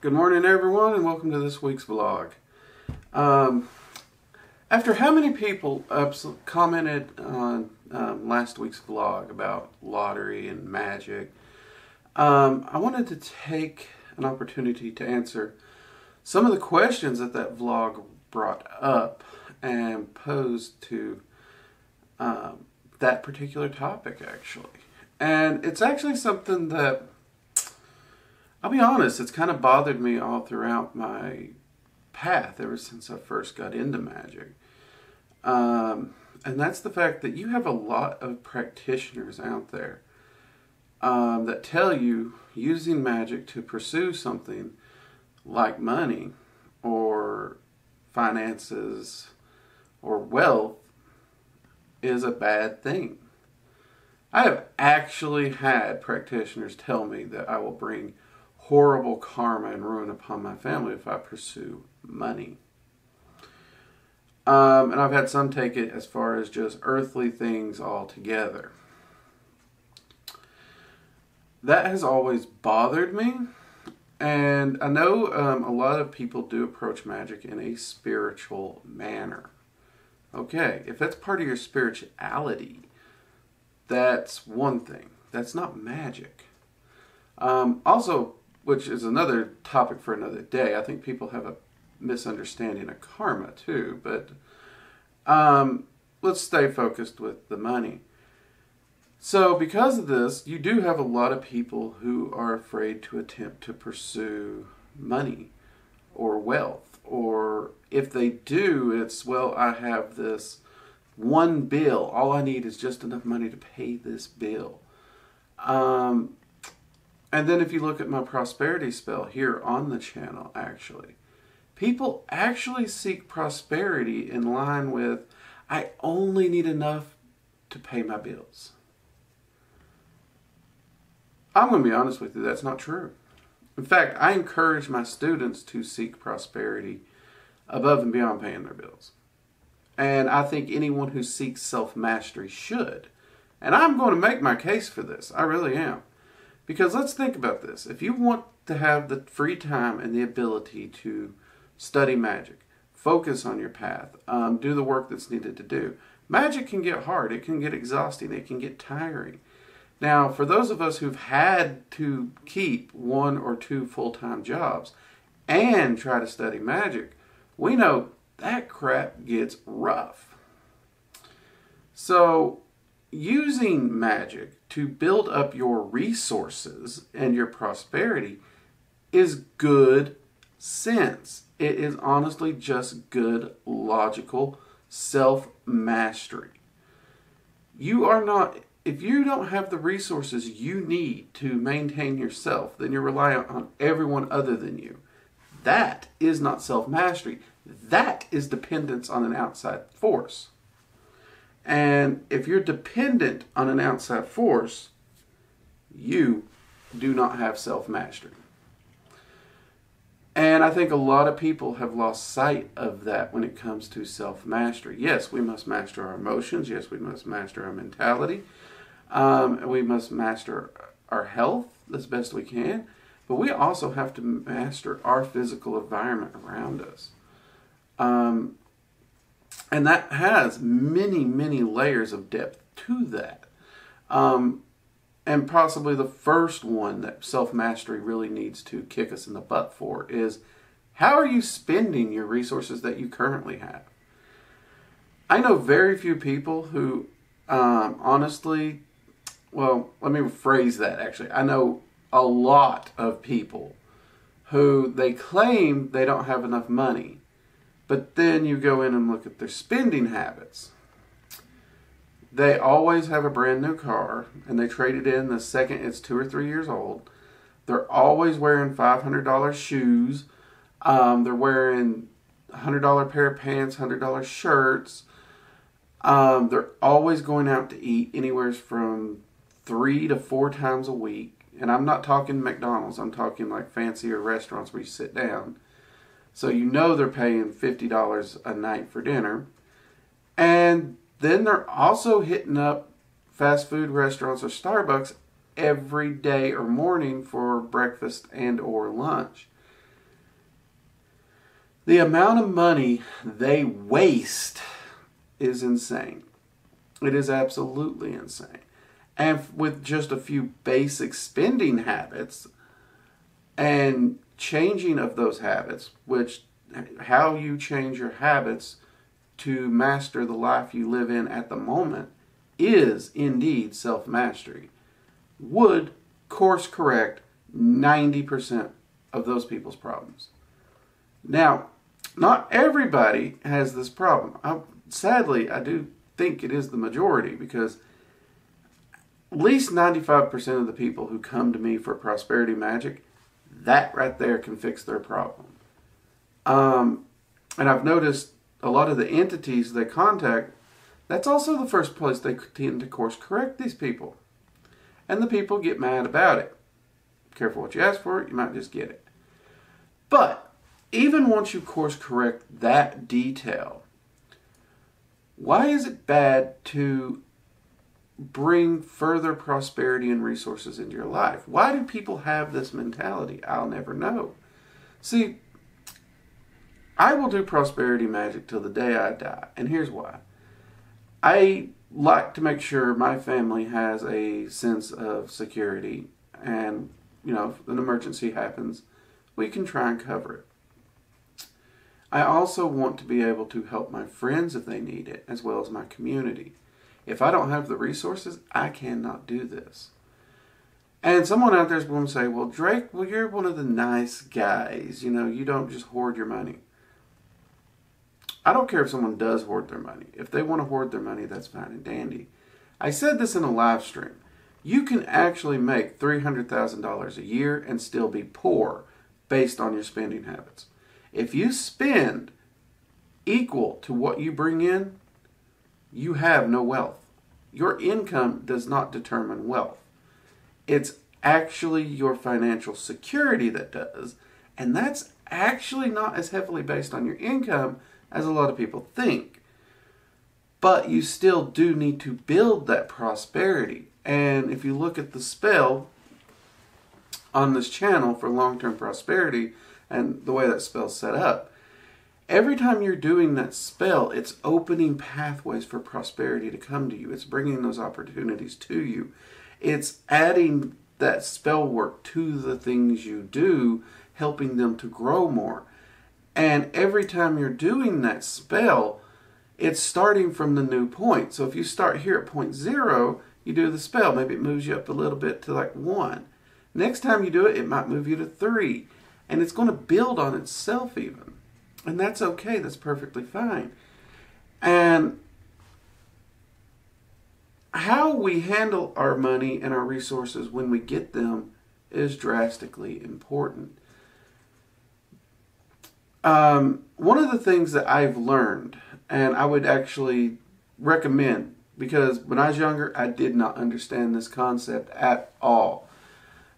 Good morning, everyone, and welcome to this week's vlog. After how many people commented on last week's vlog about lottery and magic, I wanted to take an opportunity to answer some of the questions that vlog brought up and posed to that particular topic, actually. And it's actually something that, I'll be honest, it's kind of bothered me all throughout my path ever since I first got into magic. And that's the fact that you have a lot of practitioners out there that tell you using magic to pursue something like money or finances or wealth is a bad thing. I have actually had practitioners tell me that I will bring horrible karma and ruin upon my family if I pursue money. And I've had some take it as far as just earthly things altogether. That has always bothered me. And I know a lot of people do approach magic in a spiritual manner. Okay, if that's part of your spirituality, that's one thing. That's not magic. Also, which is another topic for another day, I think people have a misunderstanding of karma too, but let's stay focused with the money. So because of this, you do have a lot of people who are afraid to attempt to pursue money or wealth, or if they do, it's, well, I have this one bill. All I need is just enough money to pay this bill. And then if you look at my prosperity spell here on the channel, actually, people actually seek prosperity in line with, I only need enough to pay my bills. I'm going to be honest with you, that's not true. In fact, I encourage my students to seek prosperity above and beyond paying their bills. And I think anyone who seeks self-mastery should. And I'm going to make my case for this. I really am. Because let's think about this. If you want to have the free time and the ability to study magic, focus on your path, do the work that's needed to do, magic can get hard. It can get exhausting. It can get tiring. Now, for those of us who've had to keep 1 or 2 full-time jobs and try to study magic, we know that crap gets rough. So, using magic to build up your resources and your prosperity is good sense. It is honestly just good, logical self-mastery. You are not, if you don't have the resources you need to maintain yourself, then you're reliant on everyone other than you. That is not self-mastery. That is dependence on an outside force. And if you're dependent on an outside force, you do not have self-mastery. And I think a lot of people have lost sight of that when it comes to self-mastery. Yes, we must master our emotions. Yes, we must master our mentality. We must master our health as best we can. But we also have to master our physical environment around us. And that has many, many layers of depth to that. And possibly the first one that self-mastery really needs to kick us in the butt for is, how are you spending your resources that you currently have? I know very few people who, honestly, well, let me rephrase that actually. I know a lot of people who they claim they don't have enough money. But then you go in and look at their spending habits. They always have a brand new car, and they trade it in the second it's 2 or 3 years old. They're always wearing $500 shoes. They're wearing $100 pair of pants, $100 shirts. They're always going out to eat anywhere from 3 to 4 times a week. And I'm not talking McDonald's. I'm talking like fancier restaurants where you sit down. So you know they're paying $50 a night for dinner. And then they're also hitting up fast food restaurants or Starbucks every day or morning for breakfast and or lunch. The amount of money they waste is insane. It is absolutely insane. And with just a few basic spending habits and changing of those habits, which how you change your habits to master the life you live in at the moment is indeed self-mastery, would course correct 90% of those people's problems. Now, not everybody has this problem. Sadly, I do think it is the majority, because at least 95% of the people who come to me for prosperity magic, that right there can fix their problem. And I've noticed a lot of the entities they contact, that's also the first place they tend to course correct these people. And the people get mad about it. Careful what you ask for, you might just get it. But even once you course correct that detail, why is it bad to bring further prosperity and resources into your life? Why do people have this mentality? I'll never know. See, I will do prosperity magic till the day I die. And here's why. I like to make sure my family has a sense of security. And, if an emergency happens, we can try and cover it. I also want to be able to help my friends if they need it, as well as my community. If I don't have the resources, I cannot do this. And someone out there is going to say, well, Drake, you're one of the nice guys. You don't just hoard your money. I don't care if someone does hoard their money. If they want to hoard their money, that's fine and dandy. I said this in a live stream. You can actually make $300,000 a year and still be poor based on your spending habits. If you spend equal to what you bring in, you have no wealth. Your income does not determine wealth. It's actually your financial security that does, and that's actually not as heavily based on your income as a lot of people think. But you still do need to build that prosperity. And if you look at the spell on this channel for long-term prosperity and the way that spell's set up, every time you're doing that spell, it's opening pathways for prosperity to come to you. It's bringing those opportunities to you. It's adding that spell work to the things you do, helping them to grow more. And every time you're doing that spell, it's starting from the new point. So if you start here at point 0, you do the spell. Maybe it moves you up a little bit to like 1. Next time you do it, it might move you to 3. And it's going to build on itself even. And that's okay. That's perfectly fine. And how we handle our money and our resources when we get them is drastically important. One of the things that I've learned, and I would actually recommend, because when I was younger, I did not understand this concept at all.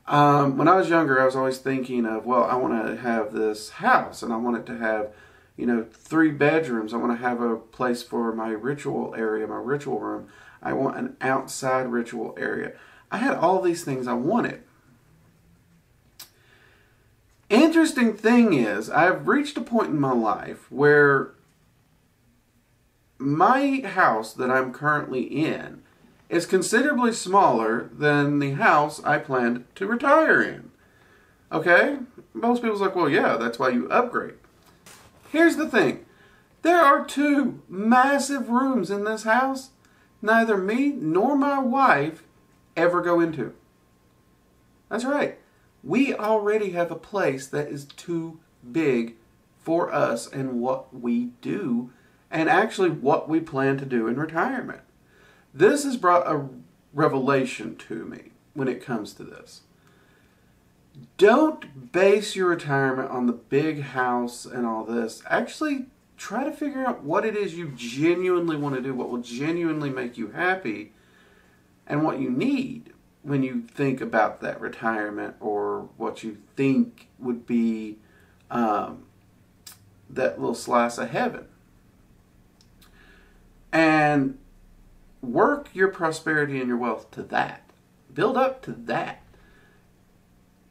When I was younger, I was always thinking of, well, I want to have this house, and I want it to have, 3 bedrooms. I want to have a place for my ritual area, my ritual room. I want an outside ritual area. I had all these things I wanted. Interesting thing is, I've reached a point in my life where my house that I'm currently in is considerably smaller than the house I planned to retire in. Okay? Most people's like, well, yeah, that's why you upgrade. Here's the thing. There are 2 massive rooms in this house neither me nor my wife ever go into. That's right. We already have a place that is too big for us and what we do, and actually what we plan to do in retirement. This has brought a revelation to me when it comes to this. Don't base your retirement on the big house and all this. Actually, try to figure out what it is you genuinely want to do, what will genuinely make you happy, and what you need when you think about that retirement, or what you think would be that little slice of heaven. And work your prosperity and your wealth to that. Build up to that.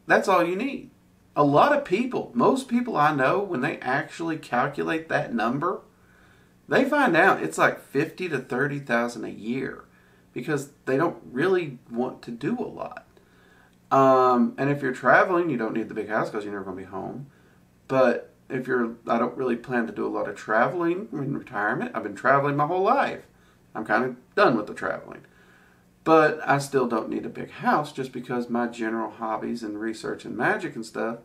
That's all you need. a lot of people, most people I know, when they actually calculate that number, they find out it's like 50 to 30,000 a year because they don't really want to do a lot. And if you're traveling, you don't need the big house because you're never going to be home. But if you're, I don't really plan to do a lot of traveling in retirement. I've been traveling my whole life. I'm kind of done with the traveling. But I still don't need a big house just because my general hobbies and research and magic and stuff,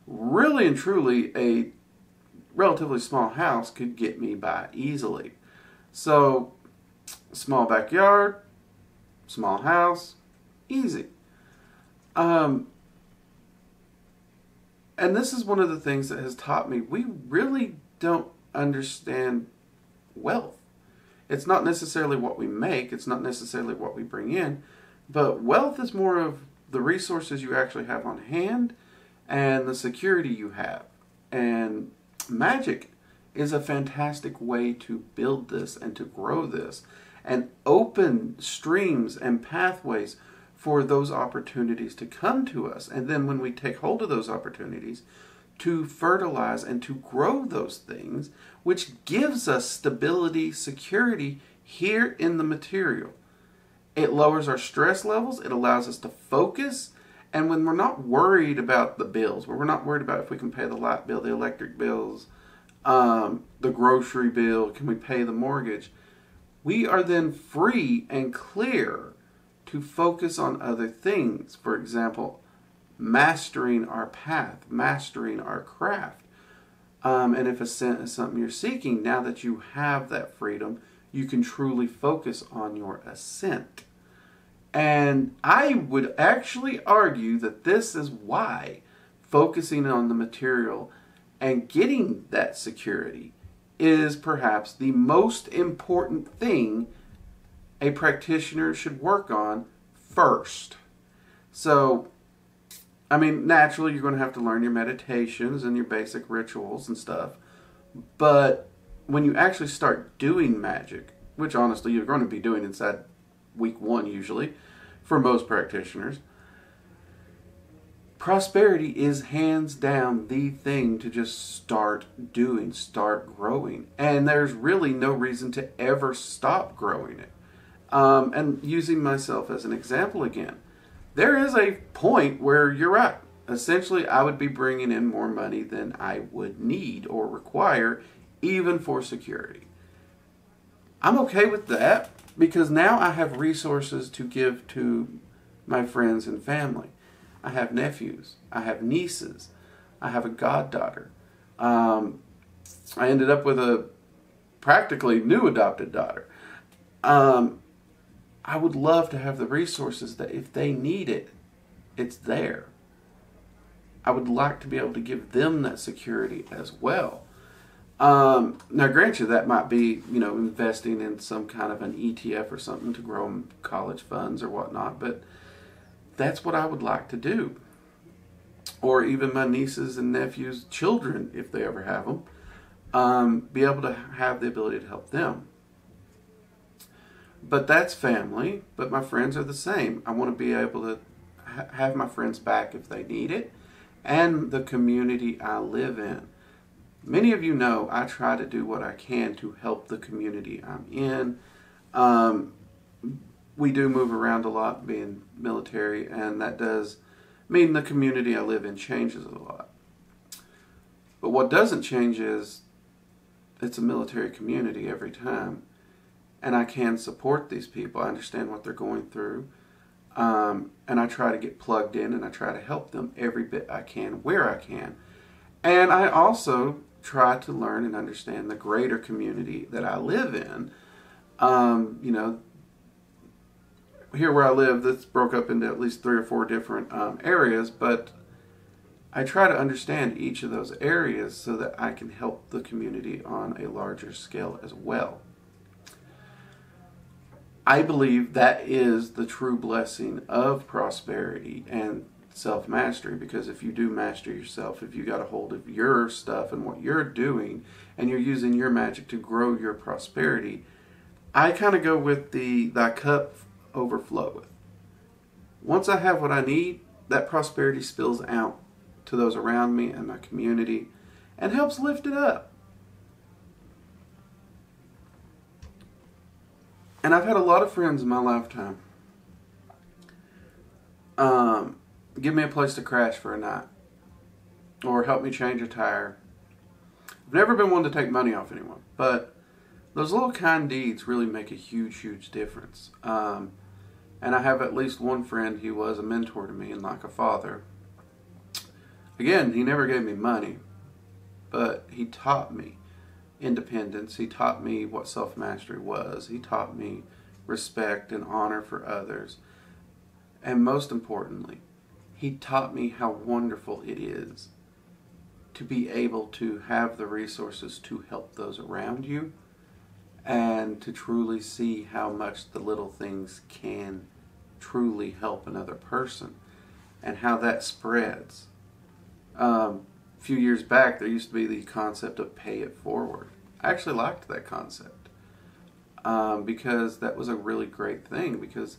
really and truly a relatively small house could get me by easily. So, small backyard, small house, easy. And this is one of the things that has taught me, we really don't understand wealth. It's not necessarily what we make, it's not necessarily what we bring in, but wealth is more of the resources you actually have on hand and the security you have. And magic is a fantastic way to build this and to grow this and open streams and pathways for those opportunities to come to us. And then when we take hold of those opportunities, to fertilize and to grow those things, which gives us stability, security here in the material. It lowers our stress levels, it allows us to focus, and when we're not worried about the bills, when we're not worried about if we can pay the light bill, the electric bills, the grocery bill, can we pay the mortgage, we are then free and clear to focus on other things. For example, mastering our path, mastering our craft. And if ascent is something you're seeking, now that you have that freedom, you can truly focus on your ascent. And I would actually argue that this is why focusing on the material and getting that security is perhaps the most important thing a practitioner should work on first. So, I mean, naturally, you're going to have to learn your meditations and your basic rituals and stuff. But when you actually start doing magic, which honestly you're going to be doing inside week 1 usually, for most practitioners, prosperity is hands down the thing to just start doing, start growing. And there's really no reason to ever stop growing it. And using myself as an example again, there is a point where you're right. Essentially, I would be bringing in more money than I would need or require, even for security. I'm okay with that because now I have resources to give to my friends and family. I have nephews. I have nieces. I have a goddaughter. I ended up with a practically new adopted daughter. I would love to have the resources that if they need it, it's there. I would like to be able to give them that security as well. Now, grant you, that might be, investing in some kind of an ETF or something to grow college funds or whatnot, but that's what I would like to do. Or even my nieces and nephews' children, if they ever have them, be able to have the ability to help them. But that's family, but my friends are the same. I want to be able to have my friends back if they need it, and the community I live in. Many of you know I try to do what I can to help the community I'm in. We do move around a lot being military, and that does mean the community I live in changes a lot. But what doesn't change is it's a military community every time. And I can support these people. I understand what they're going through. And I try to get plugged in and I try to help them every bit I can, where I can. And I also try to learn and understand the greater community that I live in. Here where I live, that's broke up into at least 3 or 4 different areas, but I try to understand each of those areas so that I can help the community on a larger scale as well. I believe that is the true blessing of prosperity and self-mastery, because if you do master yourself, if you got a hold of your stuff and what you're doing, and you're using your magic to grow your prosperity, I kind of go with thy cup overfloweth. Once I have what I need, that prosperity spills out to those around me and my community, and helps lift it up. And I've had a lot of friends in my lifetime give me a place to crash for a night, or help me change a tire. I've never been one to take money off anyone, but those little kind deeds really make a huge, huge difference. And I have at least one friend who was a mentor to me and like a father. Again, he never gave me money, but he taught me independence. He taught me what self-mastery was. He taught me respect and honor for others. And most importantly, he taught me how wonderful it is to be able to have the resources to help those around you, and to truly see how much the little things can truly help another person, and how that spreads. A few years back, there used to be the concept of pay it forward. I actually liked that concept because that was a really great thing, because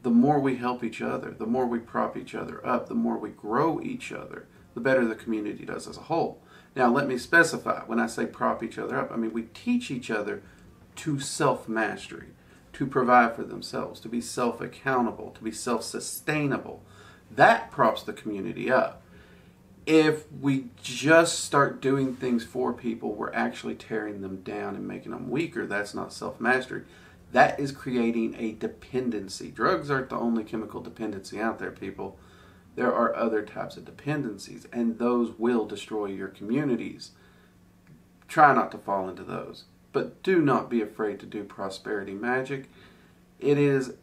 the more we help each other, the more we prop each other up, the more we grow each other, the better the community does as a whole. Now, let me specify. When I say prop each other up, I mean we teach each other to self-mastery, to provide for themselves, to be self-accountable, to be self-sustainable. That props the community up. If we just start doing things for people, we're actually tearing them down and making them weaker. That's not self-mastery. That is creating a dependency. Drugs aren't the only chemical dependency out there, people. There are other types of dependencies, and those will destroy your communities. Try not to fall into those. But do not be afraid to do prosperity magic. It is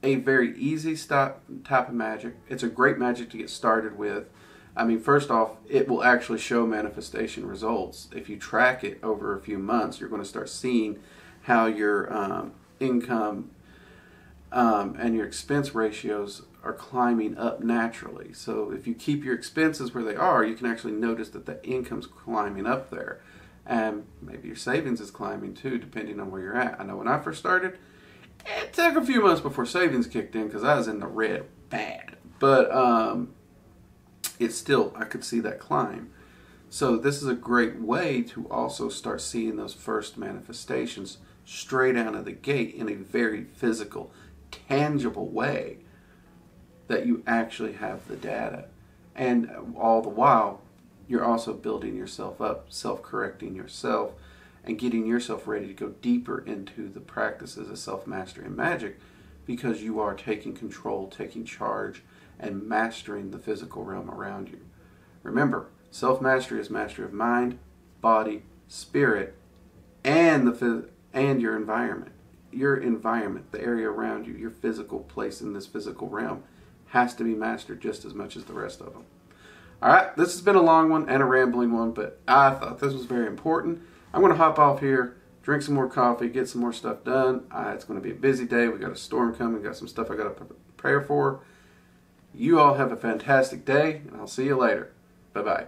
a very easy type of magic. It's a great magic to get started with. I mean, first off, it will actually show manifestation results. If you track it over a few months, you're going to start seeing how your income and your expense ratios are climbing up naturally. So if you keep your expenses where they are, you can actually notice that the income's climbing up there. And maybe your savings is climbing too, depending on where you're at. I know when I first started, it took a few months before savings kicked in because I was in the red bad. But it's still, I could see that climb. So this is a great way to also start seeing those first manifestations straight out of the gate in a very physical, tangible way, that you actually have the data. And all the while, you're also building yourself up, self-correcting yourself, and getting yourself ready to go deeper into the practices of self-mastery and magic, because you are taking control, taking charge, and mastering the physical realm around you. Remember, self-mastery is mastery of mind, body, spirit, and your environment. Your environment, the area around you, your physical place in this physical realm, has to be mastered just as much as the rest of them. Alright, this has been a long one and a rambling one, but I thought this was very important. I'm going to hop off here, drink some more coffee, get some more stuff done. It's going to be a busy day. We got a storm coming. We got some stuff I got to prepare for. You all have a fantastic day, and I'll see you later. Bye-bye.